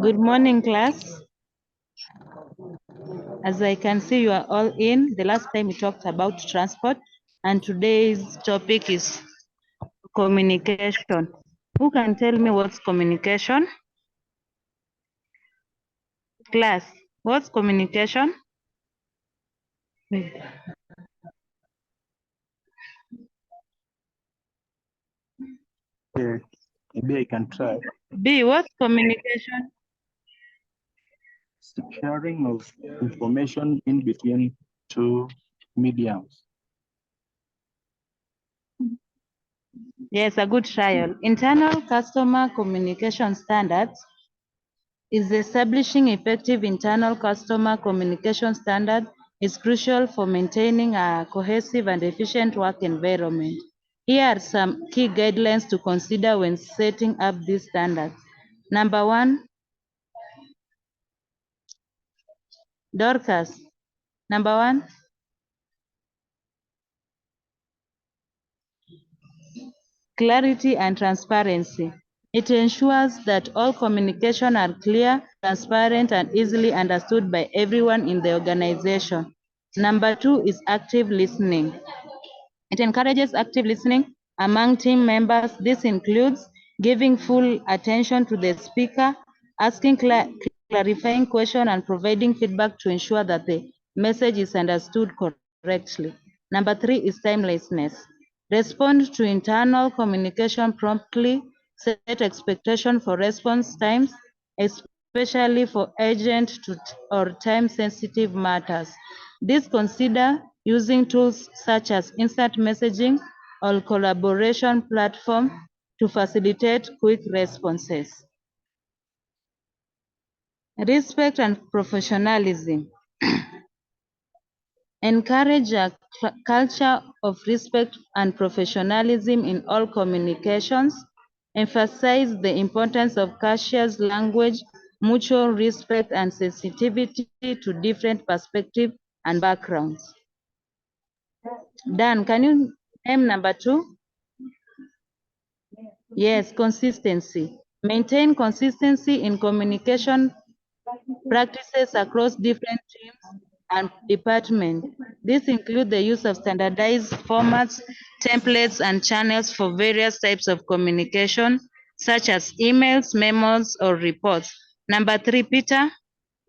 Good morning, class. As I can see, you are all in. The last time we talked about transport, and today's topic is communication. Who can tell me what's communication? Class, what's communication? Yeah, maybe I can try. B, what's communication? Sharing of information in between two mediums. Yes, a good trial. Internal customer communication standards is establishing effective internal customer communication standard is crucial for maintaining a cohesive and efficient work environment. Here are some key guidelines to consider when setting up these standards. Number one, Dorcas. Number one, clarity and transparency. It ensures that all communication are clear, transparent, and easily understood by everyone in the organization. Number two is active listening. It encourages active listening among team members. This includes giving full attention to the speaker, asking clarifying questions, and providing feedback to ensure that the message is understood correctly. Number three is timelessness. Respond to internal communication promptly, set expectation for response times, especially for urgent or time-sensitive matters. This consider using tools such as instant messaging or collaboration platform to facilitate quick responses. Respect and professionalism. Encourage a culture of respect and professionalism in all communications. Emphasize the importance of courteous language, mutual respect, and sensitivity to different perspectives and backgrounds. Dan, can you name number two? Yes, consistency. Maintain consistency in communication practices across different teams and departments. This includes the use of standardized formats, templates, and channels for various types of communication, such as emails, memos, or reports. Number three, Peter.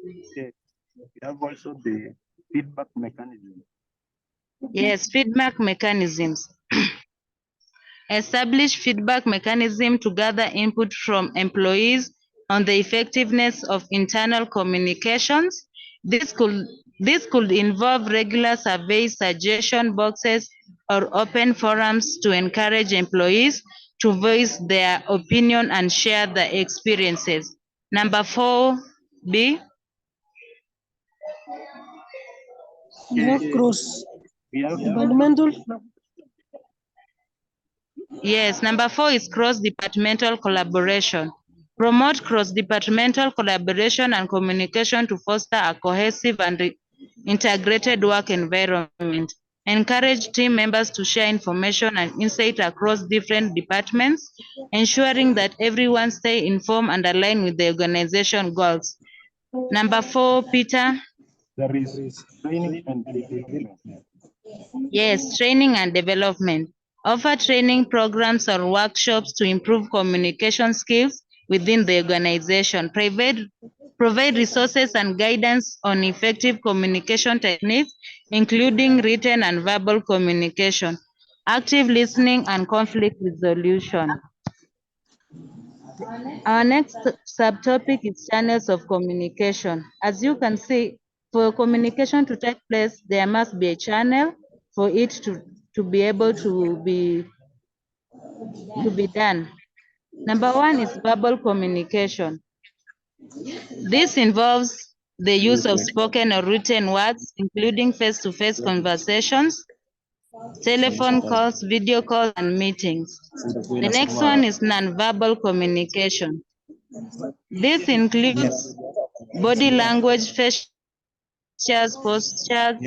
Okay. We have also the feedback mechanism. Yes, feedback mechanisms. Establish feedback mechanism to gather input from employees on the effectiveness of internal communications. This could involve regular surveys, suggestion boxes, or open forums to encourage employees to voice their opinion and share their experiences. Number 4B. We have cross We have departmental Yes, number 4 is cross-departmental collaboration. Promote cross-departmental collaboration and communication to foster a cohesive and integrated work environment. Encourage team members to share information and insight across different departments, ensuring that everyone stay informed and aligned with the organization goals. Number 4, Peter. there is training and development. Yes, training and development. Offer training programs or workshops to improve communication skills within the organization. Provide resources and guidance on effective communication techniques, including written and verbal communication, active listening, and conflict resolution. Our next subtopic is channels of communication. As you can see, for communication to take place, there must be a channel for it to be able to be done. Number one is verbal communication. This involves the use of spoken or written words, including face-to-face conversations, telephone calls, video calls, and meetings. The next one is non-verbal communication. This includes body language, facial postures,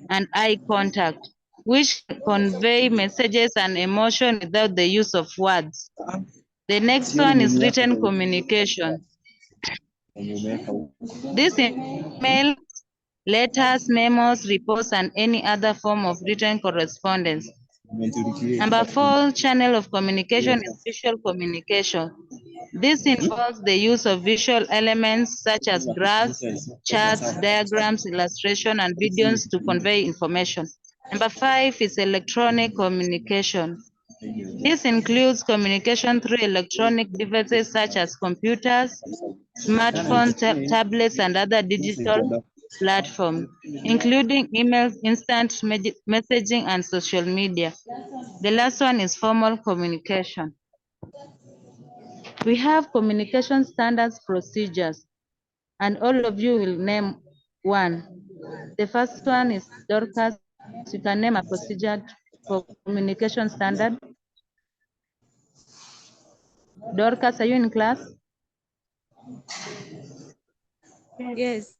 and eye contact. which convey messages and emotion without the use of words. The next one is written communication. This email, letters, memos, reports, and any other form of written correspondence. Number 4, channel of communication is visual communication. This involves the use of visual elements such as graphs, charts, diagrams, illustration, and videos to convey information. Number 5 is electronic communication. This includes communication through electronic devices such as computers, smartphones, tablets, and other digital platforms, including emails, instant messaging, and social media. The last one is formal communication. We have communication standards procedures, and all of you will name one. The first one is Dorcas. You can name a procedure for communication standard. Dorcas, are you in class? Yes.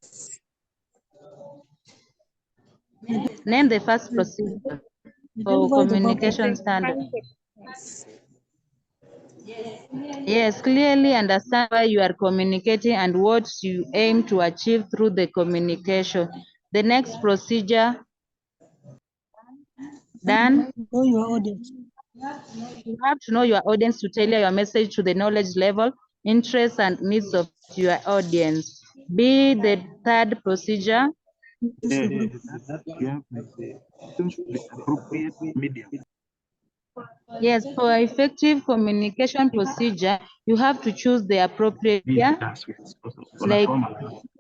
Name the first procedure for communication standard. Yes, clearly understand why you are communicating and what you aim to achieve through the communication. The next procedure, Dan, Know your audience. you have to know your audience to tailor your message to the knowledge level, interests, and needs of your audience. B, the third procedure. You have the choose the appropriate medium. Yes, for effective communication procedure, you have to choose the appropriate media,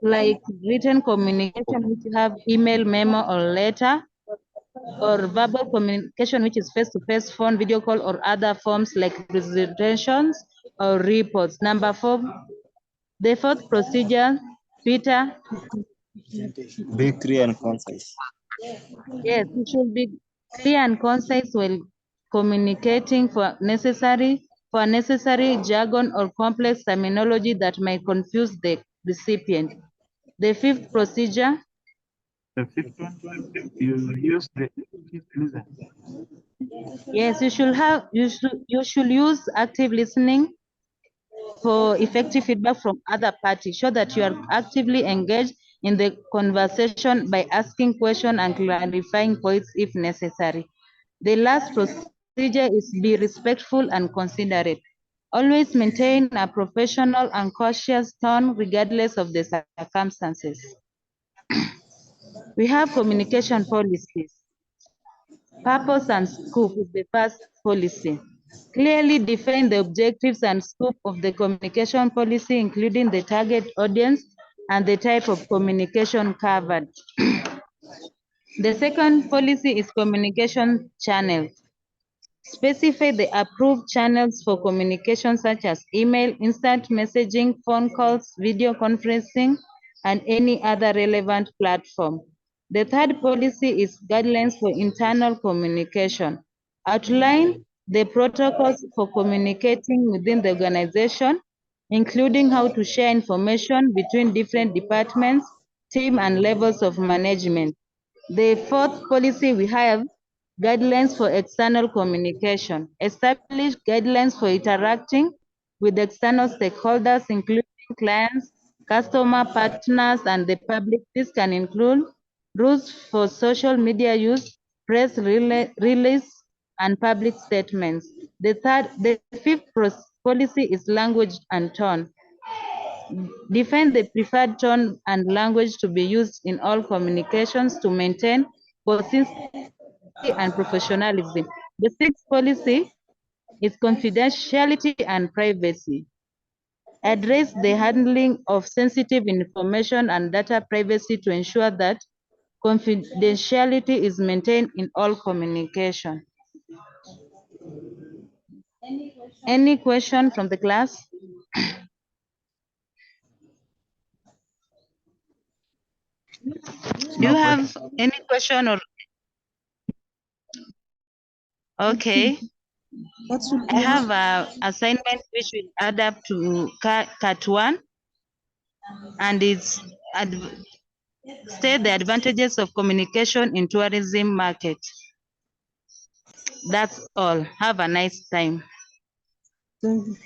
like written communication, which you have email, memo, or letter, or verbal communication, which is face-to-face, phone, video call, or other forms like presentations or reports. Number 4, the fourth procedure, Peter. Be clear and concise. Yes, you should be clear and concise while communicating for necessary jargon or complex terminology that may confuse the recipient. The fifth procedure. The fifth one, you use the listen. Yes, you should use active listening for effective feedback from other parties. Show that you are actively engaged in the conversation by asking questions and clarifying points if necessary. The last procedure is be respectful and considerate. Always maintain a professional and cautious tone regardless of the circumstances. We have communication policies. Purpose and scope is the first policy. Clearly define the objectives and scope of the communication policy, including the target audience and the type of communication covered. The second policy is communication channels. Specify the approved channels for communication such as email, instant messaging, phone calls, video conferencing, and any other relevant platform. The third policy is guidelines for internal communication. Outline the protocols for communicating within the organization, including how to share information between different departments, team, and levels of management. The fourth policy we have guidelines for external communication. Establish guidelines for interacting with external stakeholders, including clients, customer partners, and the public. This can include rules for social media use, press release, and public statements. The fifth policy is language and tone. Define the preferred tone and language to be used in all communications to maintain consistency and professionalism. The sixth policy is confidentiality and privacy. Address the handling of sensitive information and data privacy to ensure that confidentiality is maintained in all communication. Any question from the class? Do you have any question or? Okay. I have an assignment which will add up to Cat 1, and it's state the advantages of communication in tourism market. That's all. Have a nice time. Thank you.